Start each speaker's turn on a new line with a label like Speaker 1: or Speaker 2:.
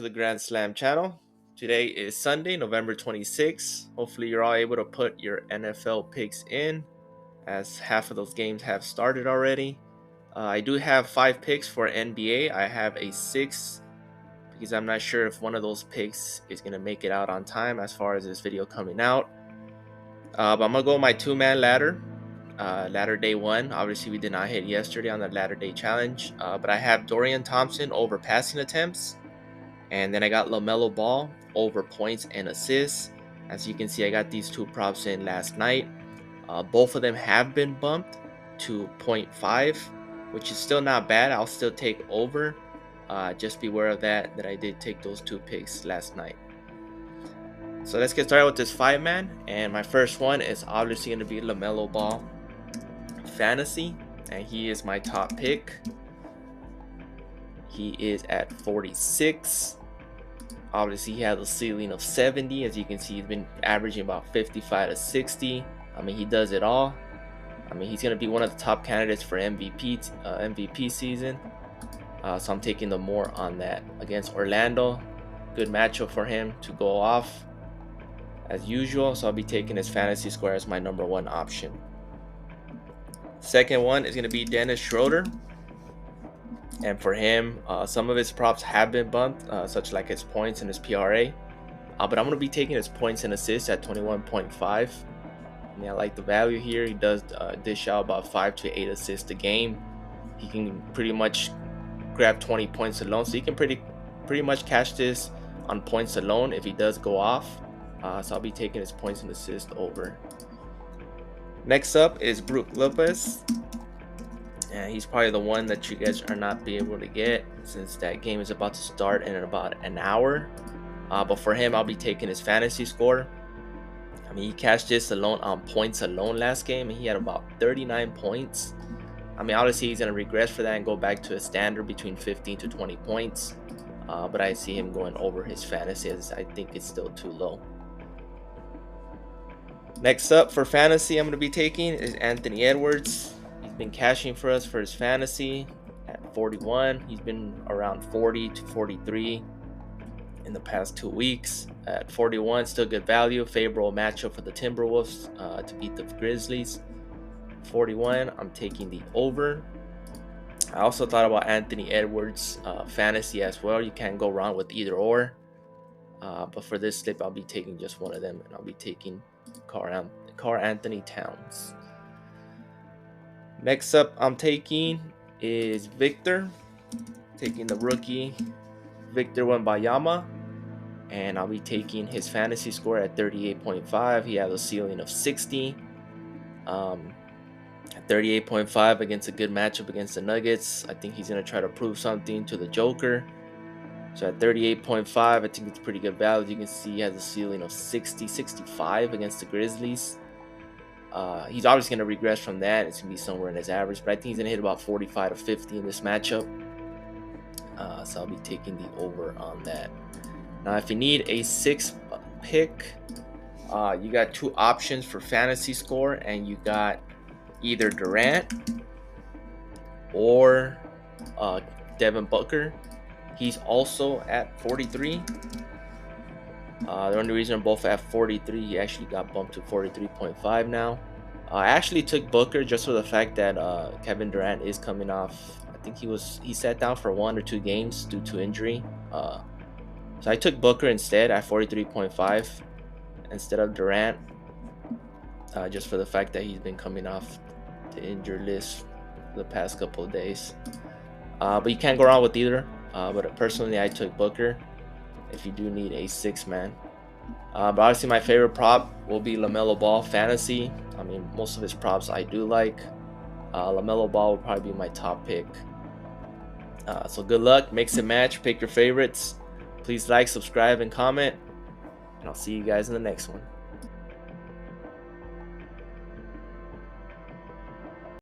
Speaker 1: The Grand Slam channel. Today is Sunday, November 26th. Hopefully you're all able to put your NFL picks in, as half of those games have started already. I do have 5 picks for NBA. I have a 6 because I'm not sure if one of those picks is going to make it out on time as far as this video coming out. But I'm going to go my 2-man ladder. Ladder day 1. Obviously we did not hit yesterday on the ladder day challenge, but I have Dorian Thompson over passing attempts. And then I got LaMelo Ball over points and assists. As you can see, I got these 2 props in last night. Both of them have been bumped to 0.5, which is still not bad. I'll still take over. Just beware of that I did take those 2 picks last night. So let's get started with this 5-man. And my first one is obviously going to be LaMelo Ball Fantasy. And he is my top pick. He is at 46. Obviously, he has a ceiling of 70. As you can see, he's been averaging about 55 to 60. I mean, he does it all. I mean, he's going to be one of the top candidates for MVP season. So I'm taking the more on that against Orlando. Good matchup for him to go off as usual. So I'll be taking his fantasy score as my number 1 option. Second one is going to be Dennis Schroeder. And for him, some of his props have been bumped, such like his points and his PRA. But I'm going to be taking his points and assists at 21.5. I mean, I like the value here. He does dish out about 5 to 8 assists a game. He can pretty much grab 20 points alone. So he can pretty much cash this on points alone if he does go off. So I'll be taking his points and assists over. Next up is Brook Lopez. And he's probably the one that you guys are not be able to get since that game is about to start in about an hour. But for him, I'll be taking his fantasy score. I mean, he cashed this alone on points alone last game, and he had about 39 points. I mean, obviously he's gonna regress for that and go back to a standard between 15 to 20 points. But I see him going over his fantasy, as I think it's still too low. Next up for fantasy, I'm gonna be taking is Anthony Edwards. Been cashing for us for his fantasy at 41. He's been around 40 to 43 in the past 2 weeks. At 41, still good value. Favorable matchup for the Timberwolves to beat the Grizzlies. 41, I'm taking the over. I also thought about Anthony Edwards fantasy as well. You can't go wrong with either or. But for this slip, I'll be taking just one of them, and I'll be taking Karl-Anthony Towns. Next up I'm taking is Victor. Taking the rookie Victor Wembanyama. And I'll be taking his fantasy score at 38.5. He has a ceiling of 60. At 38.5 against a good matchup against the Nuggets. I think he's going to try to prove something to the Joker. So at 38.5, I think it's pretty good value. You can see he has a ceiling of 60, 65 against the Grizzlies. He's obviously going to regress from that. It's going to be somewhere in his average, but I think he's going to hit about 45 to 50 in this matchup. So I'll be taking the over on that. Now, if you need a 6th pick, you got 2 options for fantasy score, and you got either Durant or Devin Booker. He's also at 43. The only reason they're both at 43, he actually got bumped to 43.5 now. I actually took Booker just for the fact that Kevin Durant is coming off. I think he sat down for 1 or 2 games due to injury. So I took Booker instead at 43.5 instead of Durant, just for the fact that he's been coming off the injured list the past couple of days. But you can't go wrong with either. But personally, I took Booker if you do need a 6-man. But obviously my favorite prop will be LaMelo Ball fantasy. I mean, most of his props I do like. LaMelo Ball will probably be my top pick. So good luck, mix and match, pick your favorites. Please like, subscribe, and comment, and I'll see you guys in the next one.